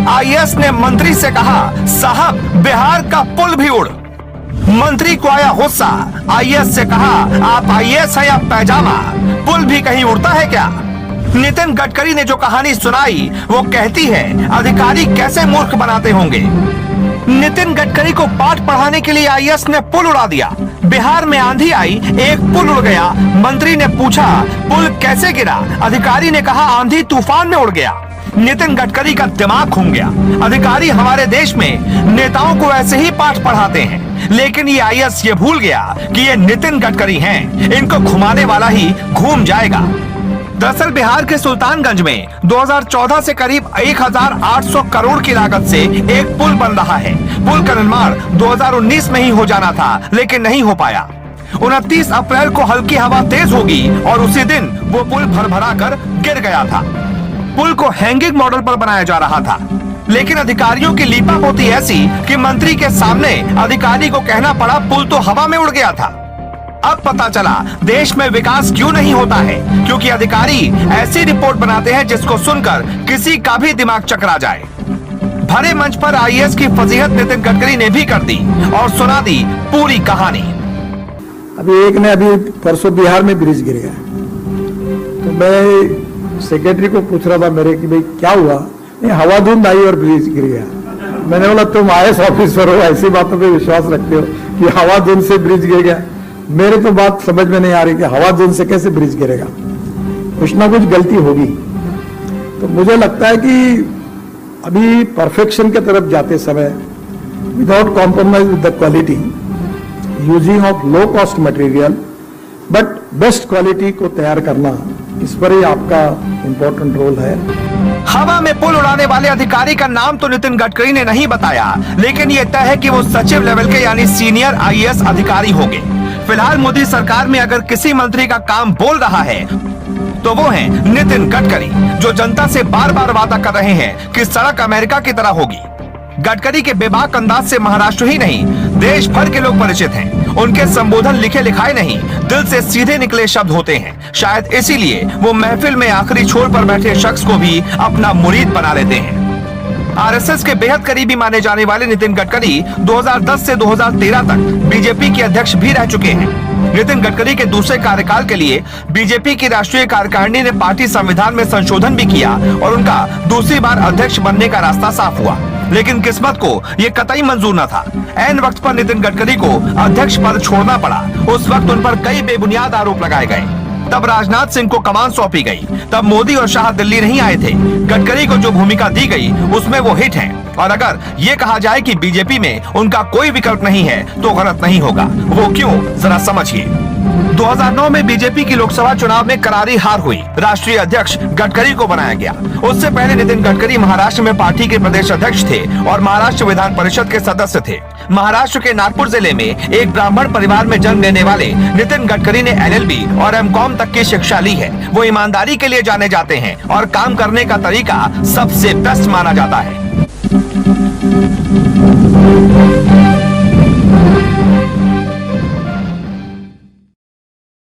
IAS ने मंत्री से कहा, साहब बिहार का पुल भी उड़। मंत्री को आया गुस्सा, आईएएस से कहा, आप आईएएस है या पैजामा, पुल भी कहीं उड़ता है क्या? नितिन गडकरी ने जो कहानी सुनाई वो कहती है अधिकारी कैसे मूर्ख बनाते होंगे। नितिन गडकरी को पाठ पढ़ाने के लिए आईएएस ने पुल उड़ा दिया। बिहार में आंधी आई, एक पुल उड़ गया। मंत्री ने पूछा पुल कैसे गिरा, अधिकारी ने कहा आंधी तूफान में उड़ गया। नितिन गडकरी का दिमाग घूम गया। अधिकारी हमारे देश में नेताओं को ऐसे ही पाठ पढ़ाते हैं, लेकिन ये आईएएस ये भूल गया कि ये नितिन गडकरी हैं, इनको घुमाने वाला ही घूम जाएगा। दरअसल बिहार के सुल्तानगंज में 2014 से करीब 1800 करोड़ की लागत से एक पुल बन रहा है। पुल का निर्माण 2019 में ही हो जाना था, लेकिन नहीं हो पाया। 29 अप्रैल को हल्की हवा तेज होगी और उसी दिन वो पुल भरभरा कर गिर गया था। पुल को हैंगिंग मॉडल पर बनाया जा रहा था, लेकिन अधिकारियों की लीपापोती ऐसी कि मंत्री के सामने अधिकारी को कहना पड़ा पुल तो हवा में उड़ गया था। अब पता चला देश में विकास क्यों नहीं होता है, क्योंकि अधिकारी ऐसी रिपोर्ट बनाते हैं जिसको सुनकर किसी का भी दिमाग चकरा जाए। भरे मंच पर आईएएस की फजीहत नितिन गडकरी ने भी कर दी और सुना दी पूरी कहानी। अभी परसों बिहार में ब्रिज गिर गया, तो मैं सेक्रेटरी को पूछ रहा था मेरे कि भाई क्या हुआ? नहीं, हवा धुंध आई और ब्रिज गिर गया। मैंने बोला तुम आईएएस ऑफिसर हो, ऐसी बातों पे विश्वास रखते हो कि हवा धुंध से ब्रिज गिर गया? मेरे तो बात समझ में नहीं आ रही कि हवा धुंध से कैसे ब्रिज गिरेगा, कुछ ना कुछ गलती होगी। तो मुझे लगता है कि अभी परफेक्शन के तरफ जाते समय without compromise with the quality, using of low cost material but best quality को तैयार करना, इस पर ही आपका इंपॉर्टेंट रोल है। हवा में पुल उड़ाने वाले अधिकारी का नाम तो नितिन गडकरी ने नहीं बताया, लेकिन ये तय है कि वो सचिव लेवल के यानी सीनियर आईएएस अधिकारी होंगे। फिलहाल मोदी सरकार में अगर किसी मंत्री का काम बोल रहा है तो वो है नितिन गडकरी, जो जनता से बार बार वादा कर रहे हैं कि सड़क अमेरिका की तरह होगी। गडकरी के बेबाक अंदाज से महाराष्ट्र ही नहीं देश भर के लोग परिचित हैं। उनके संबोधन लिखे लिखाए नहीं, दिल से सीधे निकले शब्द होते हैं। शायद इसीलिए वो महफिल में आखिरी छोर पर बैठे शख्स को भी अपना मुरीद बना लेते हैं। आरएसएस के बेहद करीबी माने जाने वाले नितिन गडकरी 2010 से 2013 तक बीजेपी के अध्यक्ष भी रह चुके हैं। नितिन गडकरी के दूसरे कार्यकाल के लिए बीजेपी की राष्ट्रीय कार्यकारिणी ने पार्टी संविधान में संशोधन भी किया और उनका दूसरी बार अध्यक्ष बनने का रास्ता साफ हुआ, लेकिन किस्मत को ये कतई मंजूर न था। ऐन वक्त पर नितिन गडकरी को अध्यक्ष पद छोड़ना पड़ा। उस वक्त उन पर कई बेबुनियाद आरोप लगाए गए। तब राजनाथ सिंह को कमान सौंपी गई। तब मोदी और शाह दिल्ली नहीं आए थे। गडकरी को जो भूमिका दी गई उसमें वो हिट हैं। और अगर ये कहा जाए कि बीजेपी में उनका कोई विकल्प नहीं है तो गलत नहीं होगा। वो क्यों, जरा समझिए। 2009 में बीजेपी की लोकसभा चुनाव में करारी हार हुई। राष्ट्रीय अध्यक्ष गडकरी को बनाया गया। उससे पहले नितिन गडकरी महाराष्ट्र में पार्टी के प्रदेश अध्यक्ष थे और महाराष्ट्र विधान परिषद के सदस्य थे। महाराष्ट्र के नागपुर जिले में एक ब्राह्मण परिवार में जन्म लेने वाले नितिन गडकरी ने एलएलबी और एमकॉम तक की शिक्षा ली है। वो ईमानदारी के लिए जाने जाते हैं और काम करने का तरीका सबसे बेस्ट माना जाता है।